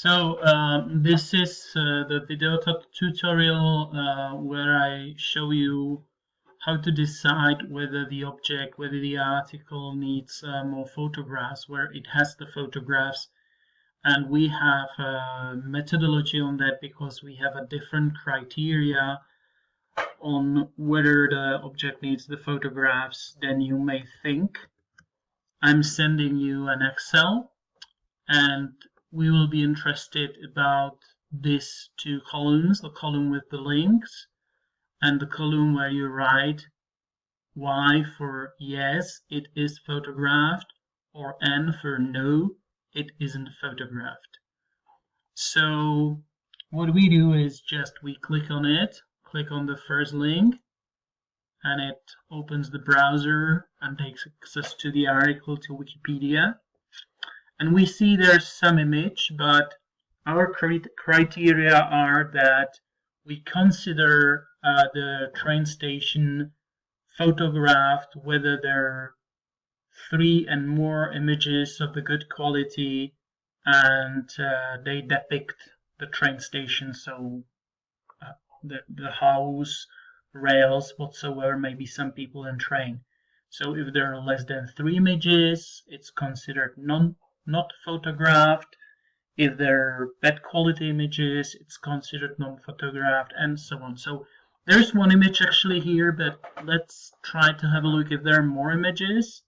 This is the video tutorial where I show you how to decide whether the article needs more photographs, where it has the photographs. And we have a methodology on that because we have a different criteria on whether the object needs the photographs than you may think. I'm sending you an Excel, and we will be interested about these two columns, the column with the links and the column where you write Y for yes, it is photographed, or N for no, it isn't photographed. So what we do is just we click on it, click on the first link, and it opens the browser and takes access to the article, to Wikipedia. And we see there's some image, but our criteria are that we consider the train station photographed, whether there are 3 and more images of the good quality, and they depict the train station, so the house, rails, whatsoever, maybe some people in train. So if there are less than 3 images, it's considered not photographed. If they're bad quality images, it's considered non-photographed, and so on. So there's one image actually here, but let's try to have a look if there are more images.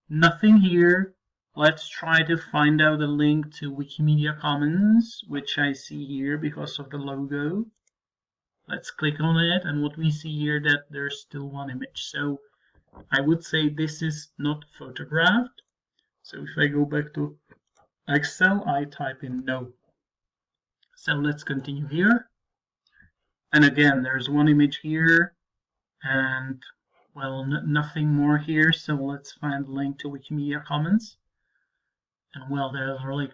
Nothing here. Let's try to find out a link to Wikimedia Commons, which I see here because of the logo. Let's click on it, and what we see here that there's still one image. So I would say this is not photographed. So if I go back to Excel, I type in no. So let's continue here. And again, there's one image here, and well, nothing more here. So let's find a link to Wikimedia Commons. And well, there's really,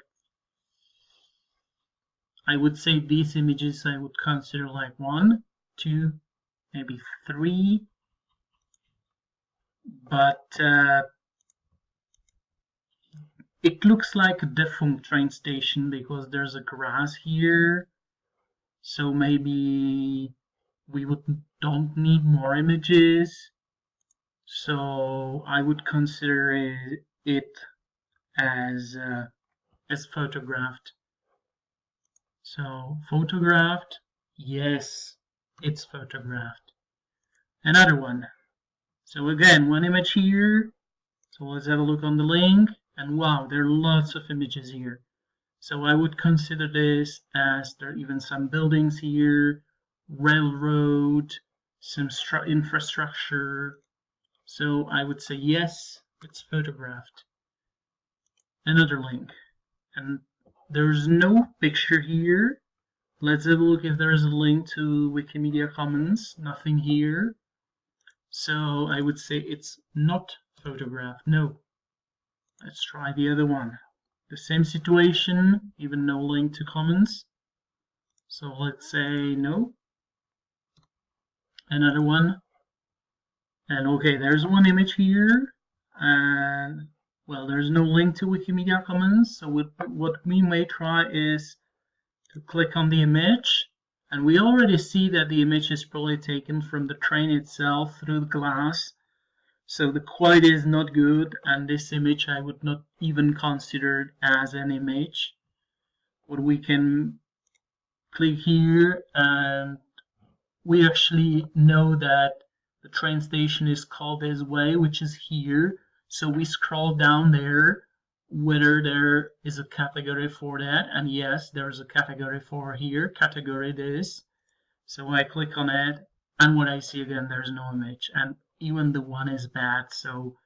I would say these images I would consider like 1, 2, maybe 3. But it looks like a defunct train station because there's a grass here. So maybe we don't need more images. So I would consider it as photographed. So photographed, yes, it's photographed. Another one. So again, one image here. So let's have a look on the link. And wow, there are lots of images here. So I would consider this as there are even some buildings here, railroad, some infrastructure. So I would say yes, it's photographed. Another link. And there's no picture here. Let's have a look if there's a link to Wikimedia Commons. Nothing here. So I would say it's not photographed. No. Let's try the other one. The same situation, even no link to Commons. So let's say no. Another one. And okay, there's one image here. And well, there's no link to Wikimedia Commons. So what we may try is to click on the image. And we already see that the image is probably taken from the train itself through the glass. So the quality is not good, and this image I would not even consider as an image. What we can click here, and we actually know that the train station is called this way, which is here. So we scroll down there, whether there is a category for that, and yes, there's a category for here, category this. So I click on it, and what I see again, there's no image, and even the one is bad, so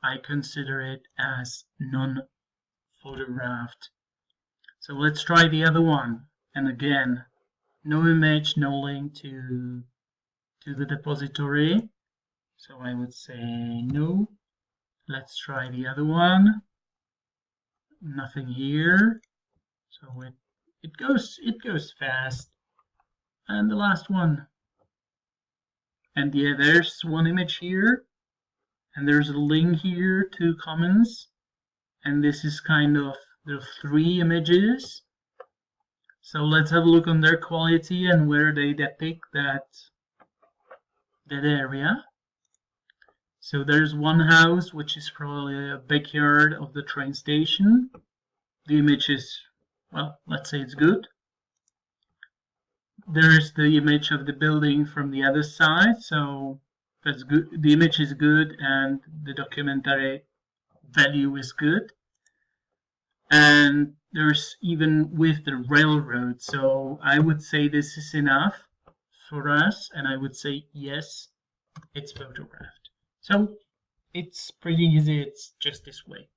I consider it as non-photographed. So let's try the other one, and again, no image, no link to the depository. So I would say no. Let's try the other one. Nothing here. So it goes fast. And the last one. And yeah, there's one image here, and there's a link here to Commons, and this is kind of, there are 3 images, So let's have a look on their quality and where they depict that area. So there's one house which is probably a backyard of the train station. The image is, well, let's say it's good. There's the image of the building from the other side, so that's good. The image is good and the documentary value is good. And there's even with the railroad, so I would say this is enough for us, and I would say yes, it's photographed. So it's pretty easy, it's just this way.